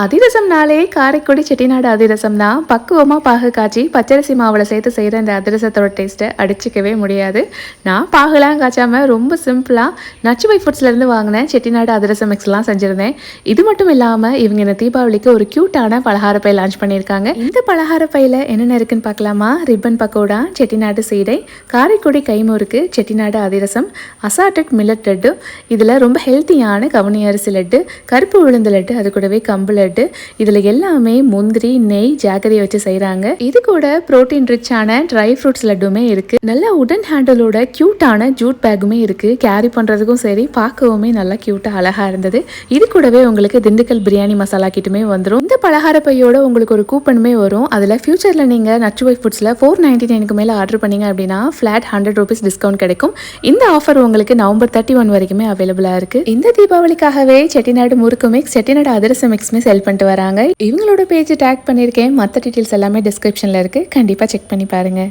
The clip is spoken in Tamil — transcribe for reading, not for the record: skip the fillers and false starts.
அதிரசம்னாலே காரைக்குடி செட்டிநாடு அதிரசம் தான். பக்குவமாக பாகு காய்ச்சி பச்சரிசி மாவில் சேர்த்து செய்கிற இந்த அதிரசத்தோட டேஸ்ட்டை அடிச்சிக்கவே முடியாது. நான் பாகுலாம் காய்ச்சாமல் ரொம்ப சிம்பிளாக நச்சுவை ஃபுட்ஸ்லேருந்து வாங்கினேன் செட்டிநாடு அதிரசம் மிக்ஸ்லாம் செஞ்சுருந்தேன். இது மட்டும் இல்லாமல் இவங்க இந்த தீபாவளிக்கு ஒரு க்யூட்டான பலகார பை லான்ச் பண்ணியிருக்காங்க. இந்த பலகார பையில் என்னென்ன இருக்குன்னு பார்க்கலாமா? ரிப்பன் பக்கோடா, செட்டிநாடு சீடை, காரைக்குடி கைமுறுக்கு, செட்டிநாடு அதிரசம், அசாட்டட் மில்லட் லட்டு, இதில் ரொம்ப ஹெல்த்தியான கவுனி அரிசி லட்டு, கருப்பு உளுந்து லட்டு, அது கூடவே கம்பு லட்டு. இதுல எல்லாமே முந்திரி, நெய், ஜாகரியை வச்சு செய்யறாங்க. இது கூட புரோட்டீன் ரிச்சான ட்ரை ஃப்ரூட்ஸ் லட்டுமே இருக்கு. நல்ல உடன் ஹேண்டலோட கியூட்டான ஜூட் பேக்குமே இருக்கு. கேரி பண்றதுக்கும் சரி, பார்க்கவுமே நல்லா கியூட்டா அழகா இருந்தது. இது கூடவே உங்களுக்கு திண்டுக்கல் பிரியாணி மசாலா கிட்டுமே வந்துடும். இந்த பலகார பையோட உங்களுக்கு ஒரு கூப்பனுமே வரும். அதுல ஃபியூச்சர்ல நீங்க நச்சுவை ஃபுட்ஸ்ல 499க்கு மேல ஆர்டர் பண்ணீங்க அப்படின்னா ஃபிளாட் 100 ரூபீஸ் டிஸ்கவுண்ட் கிடைக்கும். இந்த ஆஃபர் உங்களுக்கு நவம்பர் 31 வரைக்குமே அவைலபிளா இருக்கு. இந்த தீபாவளிக்காகவே செட்டிநாடு முறுக்கு மிக்ஸ், செட்டிநாடு அதிரசம் மிக்ஸ்மே செல் பண்ணிட்டு வராங்க. இவங்களோட பேஜ் டேக் பண்ணியிருக்கேன். மற்ற டீட்டெயில்ஸ் எல்லாமே டிஸ்கிரிப்ஷனில் இருக்குது. கண்டிப்பாக செக் பண்ணி பாருங்கள்.